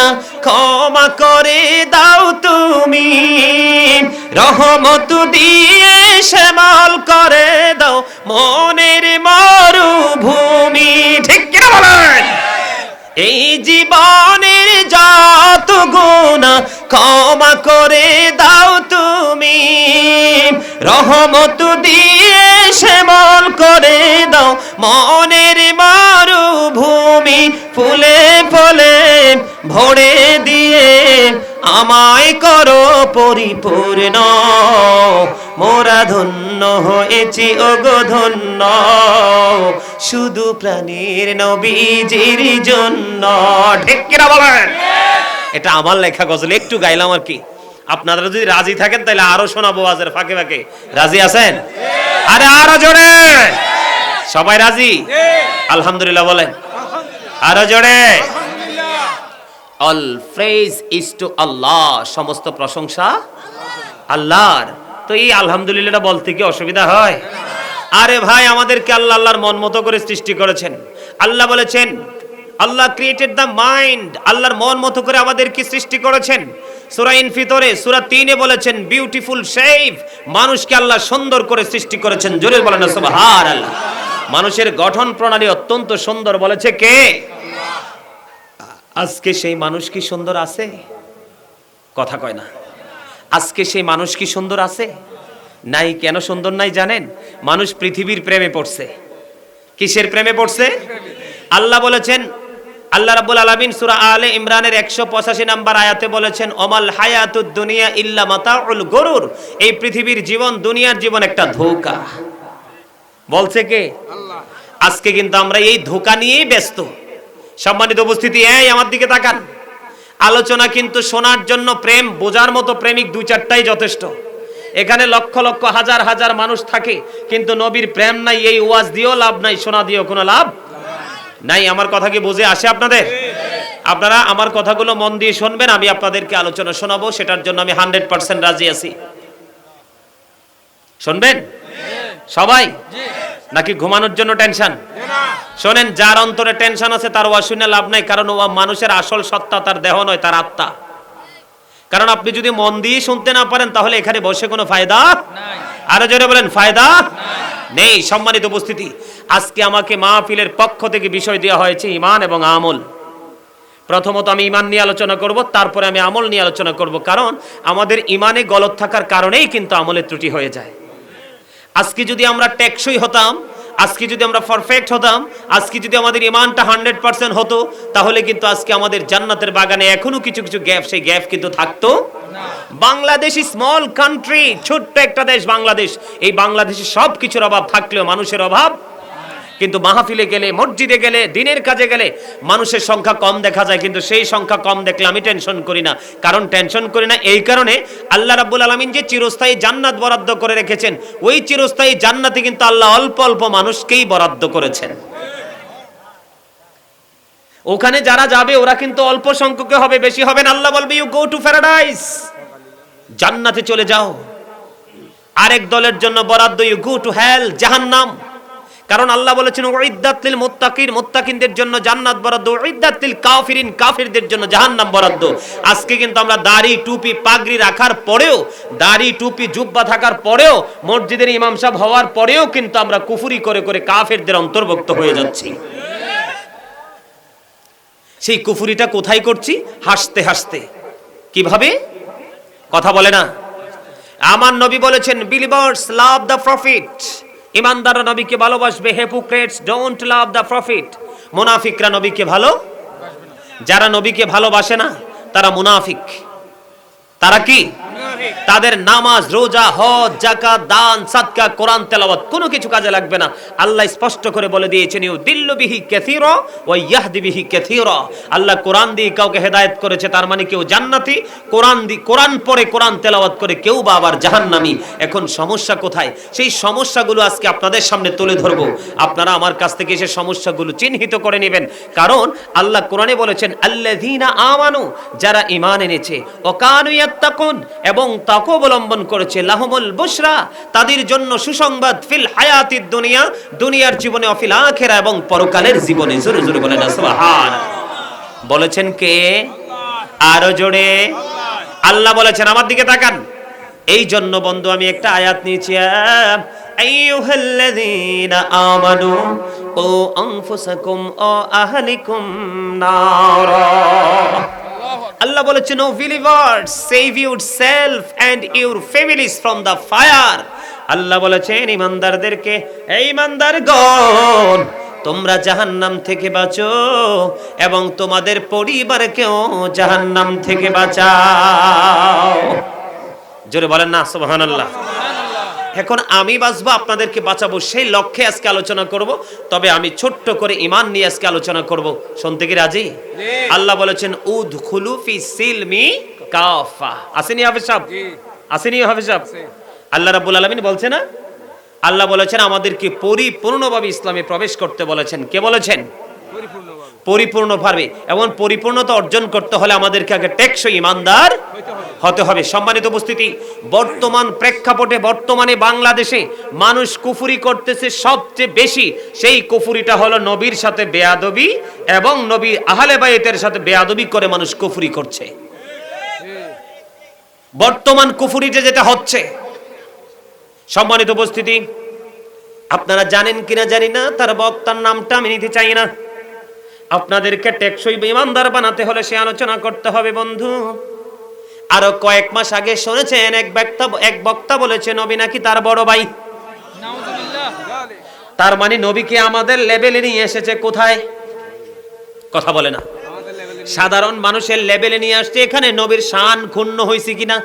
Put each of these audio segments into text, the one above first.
গুনাহ ক্ষমা করে দাও তুমি, রহমত দিয়ে শ্যামল করে দাও মনের মরুভূমি। ঠিক কিনা বলেন? এই জীবনের যত গুনাহ ক্ষমা করে দাও তুমি, রহমত দিয়ে শ্যামল করে দাও মনের মরুভূমি। ফুলে ফলে ভরে দিয়ে আমায় করো পরিপূর্ণ, মোরা ধন্য হয়েছি ওগো ধন্য, শুধু প্রাণের নবীজির জন্য। ঠিক কিনা বলেন? এটা আমার লেখা গজল, একটু গাইলাম আর কি। আপনারা যদি রাজি থাকেন তাহলে আরো শোনাবো আজের ফাঁকে ফাঁকে। রাজি আছেন? আরে আরো জোরে। সবাই রাজি? আলহামদুলিল্লাহ বলেন। আরো জোরে। অল প্রেজ ইজ টু আল্লাহ, সমস্ত প্রশংসা আল্লাহর। তো এই আলহামদুলিল্লাহটা বলতে কি অসুবিধা হয়? আরে ভাই, আমাদেরকে আল্লাহ আল্লাহর মন মতো করে সৃষ্টি করেছেন। আল্লাহ বলেছেন আল্লাহ ক্রিয়েটেড দ্য মাইন্ড, আল্লাহর মন মতো করে আমাদেরকে সৃষ্টি করেছেন। সূরা ইনফিতরে সূরা 3-এ বলেছেন বিউটিফুল শেপ, মানুষকে আল্লাহ সুন্দর করে সৃষ্টি করেছেন। জোরে বলেন সুবহানাল্লাহ। মানুষের গঠন প্রণালী অত্যন্ত সুন্দর, বলেছে কে? আজকে সেই মানুষ কি সুন্দর আছে? কথা কয় না। আজকে সেই মানুষ কি সুন্দর আছে? নাই। কেন সুন্দর নাই জানেন? মানুষ পৃথিবীর প্রেমে পড়ছে। কিসের প্রেমে পড়ছে? আল্লাহ বলেছেন, আল্লাহ রাব্বুল আলামিন সূরা আলে ইমরানের 185 নম্বর আয়াতে বলেছেন ওমাল হায়াতুদ দুনিয়া ইল্লা মাতাউল গুরুর, এই পৃথিবীর জীবন, দুনিয়ার জীবন একটা ধোঁকা। বলছে কে? আল্লাহ। আজকে কিন্তু আমরা এই ধোঁকা নিয়েই ব্যস্ত। সম্মানিত উপস্থিতি, এই আমার দিকে তাকান। আলোচনা কিন্তু শোনার জন্য প্রেম বোঝার মতো প্রেমিক 2-4টাই যথেষ্ট। এখানে লক্ষ লক্ষ হাজার হাজার মানুষ থাকে, কিন্তু নবীর প্রেম নাই। এই ওয়াজ দিয়েও লাভ নাই, শোনা দিয়েও কোনো লাভ নাই। আমার কথা কি বুঝে আসে আপনাদের? আপনারা আমার কথাগুলো মন দিয়ে শুনবেন, আমি আপনাদেরকে আলোচনা শোনাবো, সেটার জন্য আমি 100% রাজি আছি। শুনবেন সবাই? নাকি ঘুমানোর জন্য টেনশন? শোনেন, যার অন্তরে টেনশন আছে তার ওয়াজ শুনে লাভ নাই, কারণ ও মানুষের আসল সত্তা তার দেহ নয়, তার আত্মা। কারণ আপনি যদি মন দিয়ে শুনতে না পারেন তাহলে এখানে বসে কোনো ফায়দা নাই। আরো জোরে বলেন, ফায়দা নেই। সম্মানিত উপস্থিতি, আজকে আমাকে মাহফিলের পক্ষ থেকে বিষয় দেওয়া হয়েছে ঈমান এবং আমল। প্রথমত আমি ঈমান নিয়ে আলোচনা করব, তারপরে আমি আমল নিয়ে আলোচনা করব, কারণ আমাদের ঈমানে গলত থাকার কারণেই কিন্তু আমলের ত্রুটি হয়ে যায়। আজকে যদি আমরা টেকসই হতাম, আজকে যদি আমরা পারফেক্ট হতাম, আজকে যদি আমাদের ঈমানটা 100% হতো, তাহলে কিন্তু আজকে আমাদের জান্নাতের বাগানে এখনো কিছু কিছু গ্যাপ, সেই গ্যাপ কিন্তু থাকতো না। বাংলাদেশ স্মল কান্ট্রি, ছোট্ট একটা দেশ বাংলাদেশ। এই বাংলাদেশে সব কিছুর অভাব থাকলেও মানুষের অভাব। কিন্তু মাহফিলে গেলে, মসজিদে গেলে, দিনের কাজে গেলে মানুষের সংখ্যা কম দেখা যায়, কিন্তু সেই সংখ্যা কম দেখলে আমি টেনশন করি না। কারণ টেনশন করি না এই কারণে, আল্লাহ রাব্বুল আলামিন যে চিরস্থায়ী জান্নাত বরাদ্দ করে রেখেছেন, ওই চিরস্থায়ী জান্নাতে কিন্তু আল্লাহ অল্প অল্প মানুষকেই বরাদ্দ করেছেন। ওখানে যারা যাবে ওরা কিন্তু অল্প সংখ্যক হবে, বেশি হবে না। আল্লাহ বলবে ইউ গো টু প্যারাডাইস, জান্নাতে চলে যাও। আরেক দলের জন্য বরাদ্দ ইউ গো টু হেল, জাহান্নাম। কারণ আল্লাহ বলেছেন উইদ্দাত লিল মুত্তাকিন, মুত্তাকিনদের জন্য জান্নাত বরাদ্দ, উইদ্দাত লিল কাফিরিন, কাফিরদের জন্য জাহান্নাম বরাদ্দ। আজকে কিন্তু আমরা দাড়ি টুপি পাগড়ি রাখার পরেও, দাড়ি টুপি জুব্বা থাকার পরেও, মসজিদের ইমাম সাহেব হওয়ার পরেও কিন্তু আমরা কুফরি করে করে কাফিরদের অন্তর্ভুক্ত হয়ে যাচ্ছি। সেই কুফরিটা কোথায় করছি? হাসতে হাসতে। কিভাবে? কথা বলে না। আমার নবী বলেছেন বিলিভার্স লাভ দ্য প্রফিট, ইমানদাররা নবীকে ভালোবাসবে। Hypocrites don't love the profit, মুনাফিকরা নবীকে ভালো। যারা নবীকে ভালোবাসে না তারা মুনাফিক। তারা কি? তাদের নামাজ, রোজা, হজ, যাকাত, দান, সাদকা, কোরআন তেলাওয়াত কোনো কিছু কাজে লাগবে না। আল্লাহ স্পষ্ট করে বলে দিয়েছেন ইউদিল্লু বিহি কাসীরা ওয়া ইয়াহদি বিহি কাসীরা। আল্লাহ কোরআন দিয়ে কাউকে হেদায়েত করেছে, তার মানে কেউ জান্নাতি। কোরআন পড়ে, কোরআন তেলাওয়াত করে কেউ বা আবার জাহান্নামী। এখন সমস্যা কোথায়? সেই সমস্যাগুলো আজকে আপনাদের সামনে তুলে ধরব। আপনারা আমার কাছ থেকে এসে সমস্যাগুলো চিহ্নিত করে নেবেন, কারণ আল্লাহ কোরআনে বলেছেন আল্লাযীনা আমানু, যারা ঈমান এনেছে, ওয়া কানু ইয়াত্তাকুন, এবং তাকওয়া অবলম্বন করেছে, লাহুমুল বুশরা, তাদের জন্য সুসংবাদ, ফিল হায়াতিদ দুনিয়া, দুনিয়ার জীবনে, ও ফিল আখিরা, এবং পরকালের জীবনে। জোরে জোরে বলেন সুবহানাল্লাহ। বলেছেন কে? আরো জোরে আল্লাহ বলেছেন, আমার দিকে তাকান। এই জন্য বন্ধু আমি একটা আয়াত নিয়েছি, আইয়ুহাল্লাযীনা আমানু ও আনফুসাকুম ও আহলিকুম নারা। আল্লাহ বলেছেন, O believers, save yourself and your families from the fire. আল্লাহ বলেছেন ঈমানদারদেরকে, এই ঈমানদারগণ, তোমরা জাহান্নাম থেকে বাঁচো এবং তোমাদের পরিবারকেও জাহান্নাম থেকে বাঁচাও। জোরে বলেন না সুবহানাল্লাহ। এখন আমি বাঁচবো, আপনাদেরকে বাঁচাবো, সেই লক্ষ্যে আজকে আলোচনা করব। তবে আমি ছোট্ট করে ঈমান নিয়ে আজকে আলোচনা করব। শুনতে কি রাজি? আল্লাহ বলেছেন, উদখুলু ফি সিলমি কাফা। আসেনি হাফেজ সাহেব? আসেনি হাফেজ সাহেব? আল্লাহ রাব্বুল আলামিন বলছেন না, আল্লাহ বলেছেন আমাদেরকে পরিপূর্ণভাবে ইসলামে প্রবেশ করতে বলেছেন। কে বলেছেন? পরিপূর্ণভাবে। এবং পরিপূর্ণতা অর্জন করতে হলে আমাদেরকে আগে টেকসই ঈমানদার হতে হবে। সম্মানিত উপস্থিতি, বর্তমান প্রেক্ষাপটে বর্তমানে বাংলাদেশে মানুষ কুফরি করতেছে সবচেয়ে বেশি। সেই কুফরিটা হলো নবীর সাথে বেয়াদবি এবং নবী আহলে বাইতের সাথে বেয়াদবি করে মানুষ কুফরি করছে। বর্তমান কুফরিতে যেটা হচ্ছে, সম্মানিত উপস্থিতি, আপনারা জানেন কিনা জানি না, তার বক্তার নামটা আমি নিতে চাই না। আপনাদেরকে টেকসই ঈমানদার বানাতে হলে সে আলোচনা করতে হবে বন্ধু। আরো কয়েক মাস আগে শুনেছেন এক বক্তা বলেছে নবী নাকি তার বড় ভাই। তার মানে নবীকে আমাদের লেভেলে নিয়ে এসেছে। কোথায়? কথা বলে না। সাধারণ মানুষের লেভেলে নিয়ে আসছে। এখানে নবীর শান ক্ষুণ্ণ হয়েছে কিনা,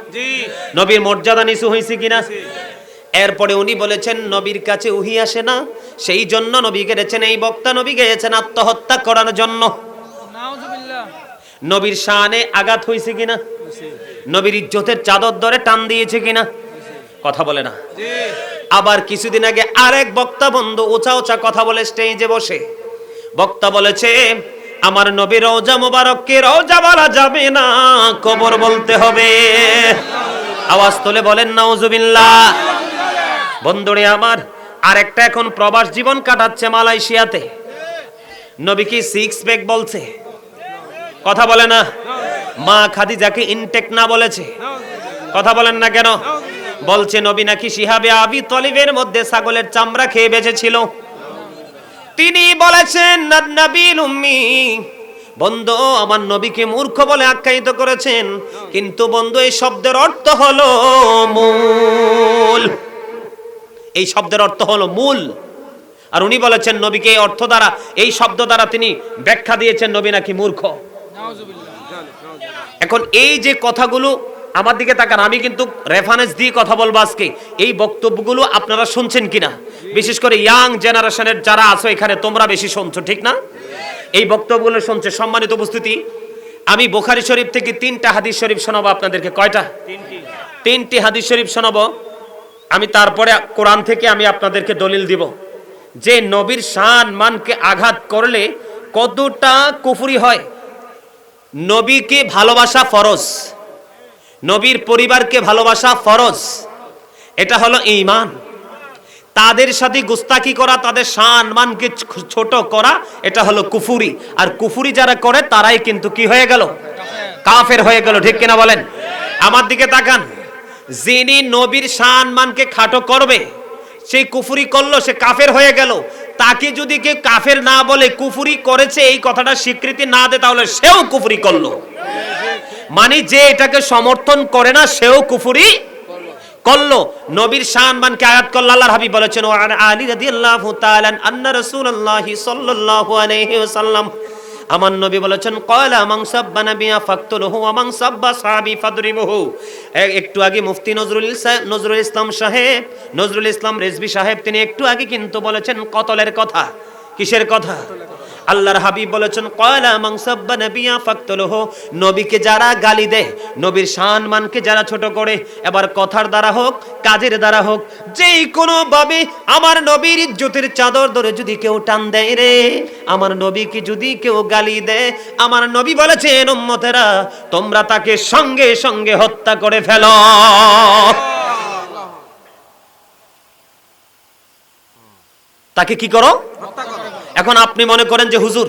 নবীর মর্যাদা নিচু হয়েছে কিনা। এরপরে উনি বলেছেন নবীর কাছে ওহী আসে না, সেই জন্য নবী গেছেন, এই বক্তা নবী গেছেন আত্মহত্যা করার জন্য। নবীর শানে আঘাত হয়েছে কিনা, নবীর ইজ্জতের চাদর ধরে টান দিয়েছে কিনা, কথা বলে না। আবার কিছুদিন আগে আরেক বক্তা বন্ধু ওচা ওচা কথা বলে স্টেজে বসে বক্তা বলেছে, আমার নবীর রওজা মোবারককে রওজা বলা যাবে না, কবর বলতে হবে। আওয়াজ তুলে বলেন নাউজুবিল্লাহ। বন্ধুরে আমার, আরেকটা এখন প্রবাস জীবন কাটাচ্ছে মালয়েশিয়াতে। নবী কি সিক্স প্যাক বলছে, কথা বলে না। মা খাদিজাকে ইনটেক না বলেছে, কথা বলেন না কেন। বলছে নবী নাকি শিহাবে আবি তলিবের মধ্যে ছাগলের চামড়া খেয়ে বেঁচেছিল। তিনি বলেছেন নবীল উম্মি। বন্ধু, আমার নবীকে মূর্খ বলে আখ্যায়িত করেছেন, কিন্তু বন্ধু এই শব্দের অর্থ হলো মূল। এই শব্দের অর্থ হলো মূল। আর উনি বলেছেন নবীকে এই অর্থ দ্বারা, এই শব্দ দ্বারা তিনি ব্যাখ্যা দিয়েছেন নবী নাকি মূর্খ। এখন এই যে কথাগুলো, আমার দিকে তাকান, আমি কিন্তু রেফারেন্স দিয়ে কথা বলবো আজকে। এই বক্তব্যগুলো আপনারা শুনছেন কিনা, বিশেষ করে ইয়াং জেনারেশনের যারা আছো এখানে, তোমরা বেশি শুনছো, ঠিক না? এই বক্তব্যগুলো শুনছে। সম্মানিত উপস্থিতি, আমি বুখারী শরীফ থেকে 3টা হাদিস শরীফ শোনাবো আপনাদেরকে। কয়টা? 3টি হাদিস শরীফ শোনাবো আমি। তারপরে কোরআন থেকে আমি আপনাদেরকে দলিল দিব যে নবীর শান মানকে আঘাত করলে কতটা কুফরি হয়। নবীকে ভালোবাসা ফরজ, নবীর পরিবারকে ভালোবাসা ফরজ, এটা হলো ঈমান। তাদের সাথে গুস্তাকি করা, তাদের শান মানকে ছোট করা, এটা হলো কুফরি। আর কুফরি যারা করে তারাই কিন্তু কি হয়ে গেল? কাফের হয়ে গেল, ঠিক কিনা বলেন? আমার দিকে তাকান, যিনি নবীর শান মানকে খাটো করবে, সেই কুফরি করলো, সে কাফের হয়ে গেল। তাকে যদি কেউ কাফের না বলে, কুফরি করেছে এই কথাটা স্বীকৃতি না দেয়, তাহলে সেও কুফরি করলো। মানে যে এটাকে সমর্থন করে না, সেও কুফরি করলো। নবীর শান মানকে আয়াত করল। আল্লাহর হাবিব বলেছেন, ওয়া আলী রাদিয়াল্লাহু তাআলা আন্না রাসূলুল্লাহি সাল্লাল্লাহু আলাইহি ওয়াসাল্লাম, আমার নবী বলেছেন, ক্বালা মান সাব্বা নাবিয়া ফাকতুলহু ওয়া মান সাব্বা সাহাবী ফাদরিবহু। একটু আগে মুফতি নজরুল ইসলাম রেজভী সাহেব তিনি একটু আগে কিন্তু বলেছেন কতলের কথা। কিসের কথা? আল্লাহর হাবিব বলেছেন, ক্বালা মান সাব্বা নাবিয়া ফাকতুলহু, নবীকে যারা গালি দেয়, নবীর শান মানকে যারা ছোট করে, এবার কথার দ্বারা হোক, কাজের দ্বারা হোক, যেই কোনো ভাবে আমার নবীর ইজ্জতের চাদর ধরে যদি কেউ টান দেয় রে, আমার নবীকে যদি কেউ গালি দেয়, আমার নবী বলেছেন উম্মতেরা তোমরা তাকে সঙ্গে সঙ্গে হত্যা করে ফেলো। তাকে কি করো? এখন আপনি মনে করেন যে হুজুর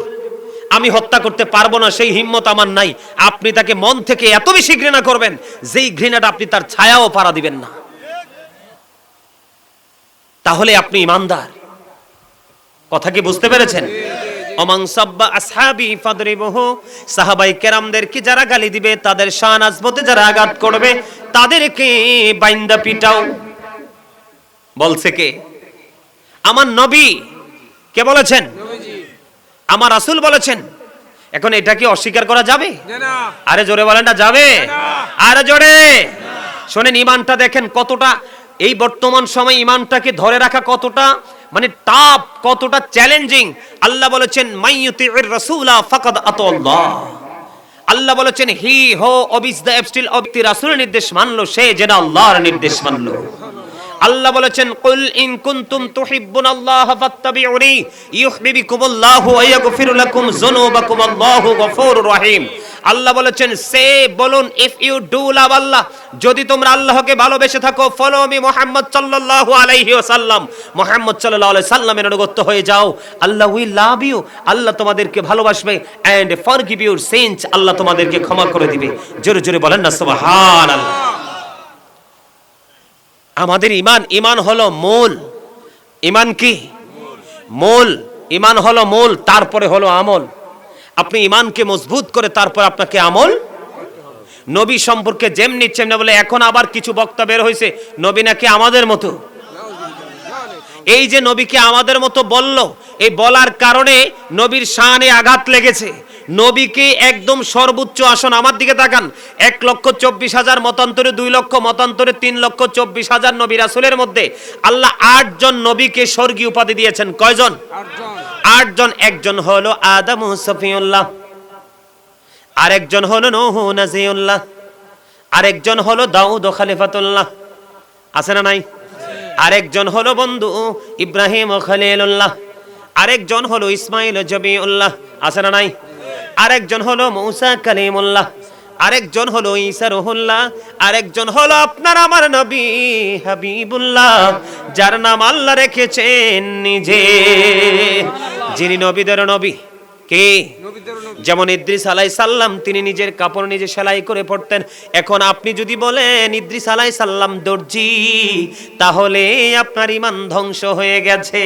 আমি হত্যা করতে পারবো না, সেই হিম্মত আমার নাই, আপনি তাকে মন থেকে এত বেশি ঘৃণা করবেন যেই ঘৃণাটা আপনি তার ছায়াও পাড়া দিবেন না, তাহলে আপনি ঈমানদার। কথা কি বুঝতে পেরেছেন? ওমান সাব্বা আসহাবি ফাদরিবহু, সাহাবায়ে কেরামদেরকে যারা গালি দিবে, তাদের শান আজমতে যারা আঘাত করবে, তাদেরকে বাইন্দা পিটাও। বলছে কে? আমার নবী। কে বলেছেন? আমার রাসূল বলেছেন। এখন এটা কি অস্বীকার করা যাবে? আরে জোরে বলেন না যাবে? আরে জোরে শোনেন, ঈমানটা দেখেন কতটা, এই বর্তমান সময় ঈমানটাকে ধরে রাখা কতটা মানে টাফ, কতটা চ্যালেঞ্জিং। আল্লাহ বলেছেন মাইয়ুতির রাসূলা ফাকাদ আতাল্লাহ। আল্লাহ বলেছেন হি হো অবিস দ্য এপস্টিল অবতি রাসূলের নির্দেশ মানলো, সে যেন আল্লাহর নির্দেশ মানলো। আল্লাহ বলেছেন কুল ইন কুনতুম তুহিব্বুনাল্লাহ ফাত্তাবিউনি ইউহিব্বুকুমুল্লাহু ওয়া ইয়াগফির লাকুম যুনুবাকুম আল্লাহু গফুরুর রহিম। আল্লাহ বলেছেন সে বলুন, ইফ ইউ ডু লাভ আল্লাহ, যদি তোমরা আল্লাহকে ভালোবেসে থাকো, ফলো মি মুহাম্মদ সাল্লাল্লাহু আলাইহি ওয়াসাল্লাম, মুহাম্মদ সাল্লাল্লাহু আলাইহি সাল্লামের অনুগত হয়ে যাও, আল্লাহ উইল লাভ ইউ, আল্লাহ তোমাদেরকে ভালোবাসবে, এন্ড ফরগিভ ইউর সিনস, আল্লাহ তোমাদেরকে ক্ষমা করে দিবে। জোরে জোরে বলেন না সুবহানাল্লাহ। আমাদের ঈমান হলো মূল। ঈমান কি? মূল। ঈমান হলো মূল, তারপরে হলো আমল। আপনি ঈমানকে মজবুত করে তারপর আপনাকে আমল। নবী সম্পর্কে যেমনি চেমনি বলে, এখন আবার কিছু বক্তা বের হয়েছে নবী নাকি আমাদের মতো। এই যে নবীকে আমাদের মতো বলল, এই বলার কারণে নবীর শানে আঘাত লেগেছে। নবীকে একদম সর্বোচ্চ আসন, আমার দিকে তাকান, 1,24,000 মতান্তরে 2 লক্ষ, মতান্তরে 3,24,000 নবী রাসূলের মধ্যে আল্লাহ 8 জন নবীকে স্বর্গীয় উপাধি দিয়েছেন। কয়জন? 8 জন। একজন হলো আদম সফিউল্লাহ, আরেকজন হলো নূহ নাজিউল্লাহ, আরেকজন হলো দাউদ খলিফাতুল্লাহ, আছে না নাই? আরেকজন হলো বন্ধু ইব্রাহিম খলিলুল্লাহ, আরেকজন হলো ইসমাইল জবিউল্লাহ, আছে না নাই? আরেকজন হলো মূসা কালিমুল্লাহ, আরেকজন হলো ঈসা রুহুল্লাহ, আরেকজন হলো আপনার আমার নবী হাবিবুল্লাহ, যার নাম আল্লাহ রেখেছেন নিজে, যিনি নবীদের নবী। কে? যেমন ইদ্রিস আলাইহিস সালাম, তিনি নিজের কাপড় নিজে সেলাই করে পড়তেন। এখন আপনি যদি বলেন ইদ্রিস আলাইহিস সালাম দর্জি, তাহলে আপনার ঈমান ধ্বংস হয়ে গেছে।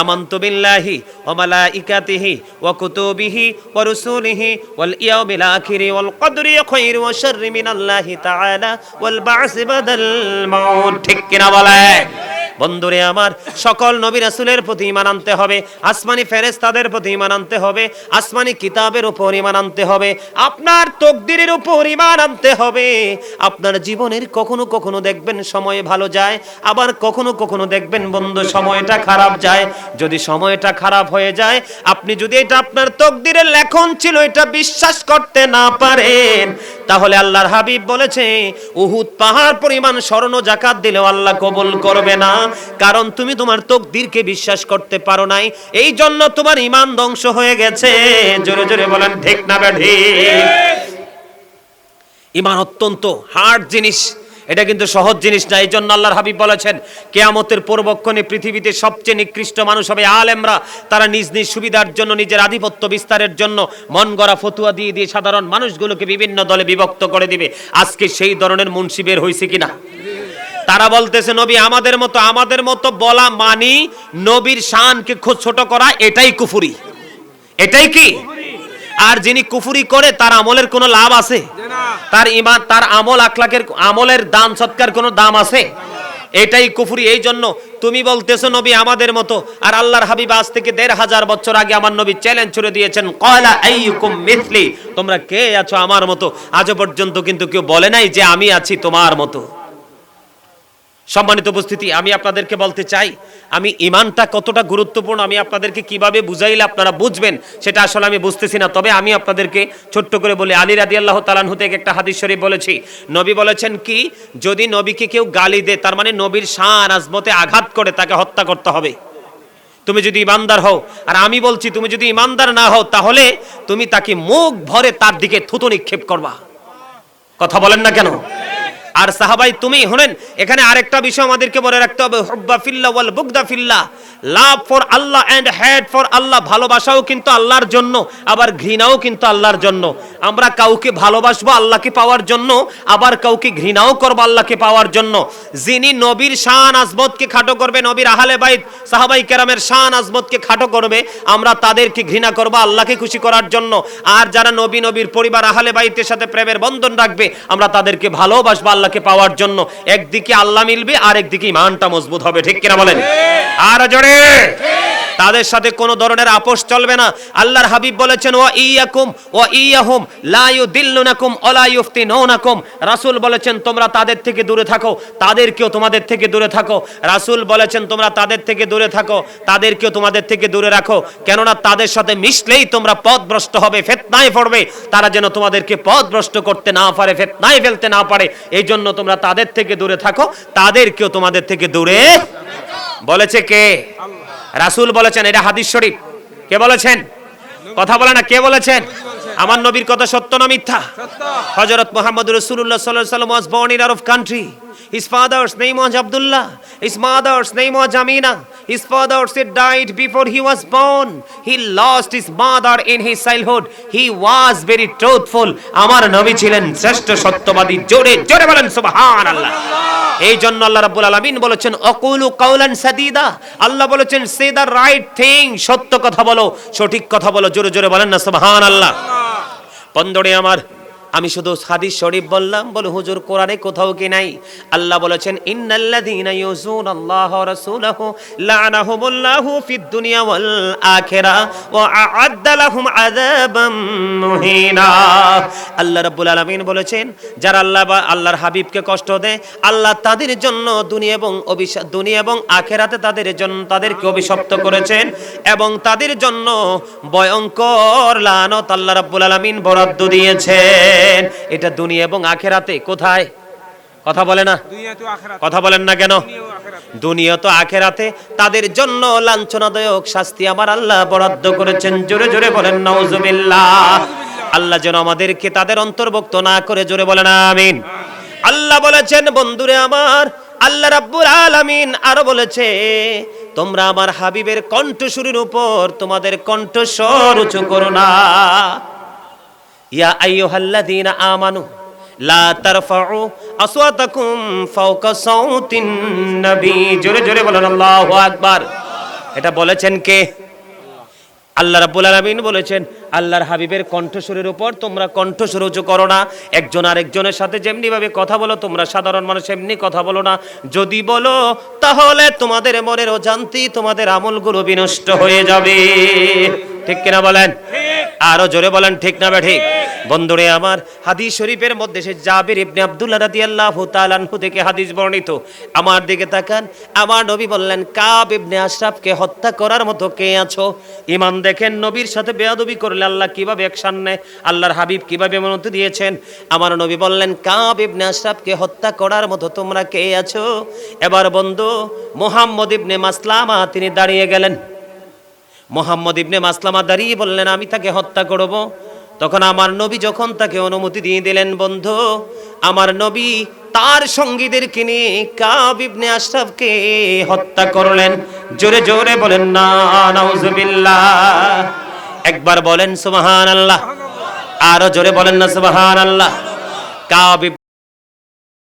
আমানতু বিল্লাহি ওয়া মালাইকাতিহি ওয়া কুতুবিহি ওয়া রুসুলিহি ওয়াল ইয়াউমিল আখিরি ওয়াল কদরি খায়রি ওয়া শাররি মিনাল্লাহি তাআলা ওয়াল বা'সি বাদাল মাউত। ঠিক কিনা বলে? বন্ধুরে আমার, সকল নবী রাসূলের প্রতি ঈমান আনতে হবে, আসমানি ফেরেশতাদের প্রতি ঈমান আনতে হবে, আসমানি কিতাবের উপর ঈমান আনতে হবে, আপনার তাকদীরের উপর ঈমান আনতে হবে। আপনার জীবনের কখনো কখনো দেখবেন সময় ভালো যায়, আবার কখনো কখনো দেখবেন বন্ধু সময়টা খারাপ যায়। যদি সময়টা খারাপ হয়ে যায়, আপনি যদি এটা আপনার তাকদীরের লেখন ছিল এটা বিশ্বাস করতে না পারেন, তাহলে আল্লাহর হাবিব বলেছে উহুদ পাহাড় পরিমাণ স্বর্ণ যাকাত দিলেও আল্লাহ কবুল করবে না, কারণ তুমি তোমার তাকদীরকে বিশ্বাস করতে পারো নাই, এই জন্য তোমার ঈমান ধ্বংস হয়ে গেছে। জোরে জোরে বলেন ঠিক না ঠিক? ঈমান অত্যন্ত হার্ড জিনিস, এটা কিন্তু সহজ জিনিস না। এই জন্য আল্লাহর হাবিব বলেছেন কিয়ামতের পূর্বক্ষণে পৃথিবীতে সবচেয়ে নিকৃষ্ট মানুষ হবে আলেমরা। তারা নিজ নিজ সুবিধার জন্য, নিজের আধিপত্য বিস্তারের জন্য মন গড়া ফতুয়া দিয়ে দিয়ে সাধারণ মানুষগুলোকে বিভিন্ন দলে বিভক্ত করে দিবে। আজকে সেই ধরনের মুন্সি বের হয়েছে কিনা? তারা বলতেছে নবী আমাদের মতো বলা মানি নবীর শানকে খুব ছোট করা, এটাই কুফরি। এটাই কি? আর যিনি কুফরি করে তার আমলের কোনো লাভ আছে? তার ঈমান, তার আমল আখলাকের, আমলের দান সৎকার কোনো দাম আছে? এটাই কুফরি। এই জন্য তুমি বলতেছো নবী আমাদের মতো, আর আল্লাহর হাবিব আজ থেকে 1,500 বছর আগে আমার নবী চ্যালেঞ্জ ছুড়ে দিয়েছেন ক্বালা আইয়ুকুম মিথলি, তোমরা কে আছো আমার মতো? আজ পর্যন্ত কিন্তু কেউ বলে নাই যে আমি আছি তোমার মতো। সম্মানিত উপস্থিতি, আমি আপনাদেরকে বলতে চাই, আমি ঈমানটা কতটা গুরুত্বপূর্ণ আমি আপনাদেরকে কিভাবে বুঝাইলে আপনারা বুঝবেন সেটা আসলে আমি বুঝতেছি না। তবে আমি আপনাদেরকে ছোট্ট করে বলি, আলী রাদিয়াল্লাহু তাআলা আনহু থেকে একটা হাদিস শরীফ বলেছি। নবী বলেছেন কি, যদি নবীকে কেউ গালি দেয়, তার মানে নবীর শান আজমতে আঘাত করে, তাকে হত্যা করতে হবে। তুমি যদি ঈমানদার হও, আর আমি বলছি তুমি যদি ঈমানদার না হও, তাহলে তুমি তাকে মুখ ভরে তার দিকে থুতু নিক্ষেপ করবা। কথা বলেন না কেন? আর সাহাবাই তুমি শুনেন, এখানে আরেকটা বিষয় আমাদেরকে বলে রাখতে হবে, হুব্বা ফিল্লাহ ওয়াল বুগদা ফিল্লাহ, love for Allah and hate for Allah. ভালোবাসাও কিন্তু আল্লাহর জন্য, আবার ঘৃণাও কিন্তু আল্লাহর জন্য। আমরা কাউকে ভালোবাসবো আল্লাহকে পাওয়ার জন্য, আবার কাউকে ঘৃণাও করবো আল্লাহকে পাওয়ার জন্য। যিনি নবীর শান আজমতকে খাটো করবে, নবীর আহলে বাইত সাহাবাই কেরামের শান আজমতকে খাটো করবে, আমরা তাদেরকে ঘৃণা করবো আল্লাহকে খুশি করার জন্য। আর যারা নবীর পরিবার আহলে বাইতের সাথে প্রেমের বন্ধন রাখবে, আমরা তাদেরকে ভালোবাসবো আল্লাহকে পাওয়ার জন্য। একদিকে আল্লাহ মিলবে, আর একদিকে ঈমানটা মজবুত হবে। ঠিক কিনা বলেন? আর জোরে। তাদের সাথে কোনো ধরনের আপোষ চলবে না। আল্লাহর হাবিব বলেছেন, ওয়া ইয়াকুম ওয়া ইয়াহুম লা ইউদিল্লুনাকুম ওয়া লা ইফতিনুনাকুম। রাসূল বলেছেন তোমরা তাদের থেকে দূরে থাকো, তাদেরকেও তোমাদের থেকে দূরে থাকো। রাসূল বলেছেন তোমরা তাদের থেকে দূরে থাকো, তাদেরকেও তোমাদের থেকে দূরে রাখো, কেননা তাদের সাথে মিশলেই তোমরা পথভ্রষ্ট হবে, ফিতনায় পড়বে। তারা যেন তোমাদেরকে পথভ্রষ্ট করতে না পারে, ফিতনায় ফেলতে না পারে, এই জন্য তোমরা তাদের থেকে দূরে থাকো, তাদেরকেও তোমাদের থেকে দূরে। বলেছে কে? রাসূল বলেছেন। এটা হাদিস শরীফ। কে বলেছেন? কথা বলে না, কে বলেছেন? আমার নবীর কথা সত্য না মিথ্যা? হযরত মুহাম্মদ রাসূলুল্লাহ সাল্লাল্লাহু আলাইহি ওয়াসাল্লাম was born in Arab country. His father's name was Abdullah. His mother's name was Amina. His father died before he was born. He lost his mother in his childhood. He was very truthful. আমার নবী ছিলেন শ্রেষ্ঠ সত্যবাদী। জোরে জোরে বলেন সুবহানাল্লাহ। এই জন্য আল্লাহ রাব্বুল আলামিন বলেছেন, আকুলু কাওলান সাদীদা। আল্লাহ বলেছেন সে দা রাইট থিং, সত্য কথা বলো, সঠিক কথা বলো। জোরে জোরে বলেন না সুবহানাল্লাহ। বন্ধুরে আমার, আমি শুধু হাদিস শরীফ বললাম, বলে হুজুর কোরআনে কোথাও কি নাই? আল্লাহ বলেছেন, ইন্নাল্লাযীনা ইউযুনাল্লাহ ওয়া রাসূলাহু লা'নাহুমুল্লাহু ফিদ দুনিয়া ওয়াল আখিরাহ ওয়া আ'আদ্দা লাহুম আযাবাম মুহিনা। আল্লাহ রাব্বুল আলামিন বলেছেন, যারা আল্লাহর হাবিবকে কষ্ট দেয়, আল্লাহ তাদের জন্য দুনিয়া এবং আখিরাতে তাদেরকে অভিশপ্ত করেছেন, এবং তাদের জন্য ভয়ঙ্কর লানত আল্লাহ রাব্বুল আলামিন বরাদ্দ দিয়েছেন। এটা দুনিয়া এবং আখিরাতে। কোথায়? কথা বলে না, কথা বলেন না কেন? দুনিয়া তো আখিরাতে তাদের জন্য লাঞ্ছনাদায়ক শাস্তি আমার আল্লাহ বরাদ্দ করেছেন। জোরে জোরে বলেন নাউজুবিল্লাহ। আল্লাহ যেন আমাদেরকে তাদের অন্তর্ভুক্ত না করে, জোরে বলেন আমিন। আল্লাহ বলেছেন, বন্ধুরে আমার, আল্লাহ রাব্বুল আলামিন আরো বলেছে, তোমরা আমার হাবিবের কণ্ঠস্বরের উপর তোমাদের কণ্ঠস্বর উঁচু করো না। ইয়া আইয়ুহাল্লাযীনা আমানু লা তারফাউ আসওয়াতাকুম ফাওকা সাউতিন নবী। জোরে জোরে বলেন আল্লাহু আকবার। এটা বলেছেন কে? আল্লাহ রাব্বুল আলামিন বলেছেন, আল্লাহর হাবিবের কণ্ঠস্বরের উপর তোমরা কণ্ঠস্বর উঁচু করো না। একজন আরেকজনের সাথে যেমনি ভাবে কথা বলো, তোমরা সাধারণ মানুষ এমনি কথা বলো না। যদি বলো, তাহলে তোমাদের মনের অজান্তেই তোমাদের আমলগুলো বিনষ্ট হয়ে যাবে। ঠিক কিনা বলেন? আরো জোরে বলেন ঠিক না ঠিক? বন্ধুরে আমার, হাদিস শরীফের মধ্যে সে জাবির ইবনে আব্দুল্লাহ রাদিয়াল্লাহু তাআলা আনহু থেকে হাদিস বর্ণিত। আমার দিকে তাকান। আমার নবী বললেন, কাব ইবনে আশরাফকে হত্যা করার মতো কে আছো? ঈমান দেখেন, নবীর সাথে বেয়াদবি করলে আল্লাহ কিভাবে অ্যাকশন নেয়, আল্লাহর হাবিব কিভাবে অনুমতি দিয়েছেন। আমার নবী বললেন, কাব ইবনে আশরাফকে হত্যা করার মতো তোমরা কে আছো? এবার বন্ধু মুহাম্মদ ইবনে মাসলামা তিনি দাঁড়িয়ে গেলেন। মুহাম্মদ ইবনে মাসলামা দাঁড়িয়ে বললেন, আমি তাকে হত্যা করব। তখন আমার নবী যখন তাকে অনুমতি দিয়ে দিলেন, বন্ধু আমার নবী তার সঙ্গীদেরকে নিয়ে কাব ইবনে আশরাফকে হত্যা করলেন। জোরে জোরে বলেন না নাউজুবিল্লাহ। একবার বলেন সুবহানাল্লাহ। আরো জোরে বলেন না সুবহানাল্লাহ। কাব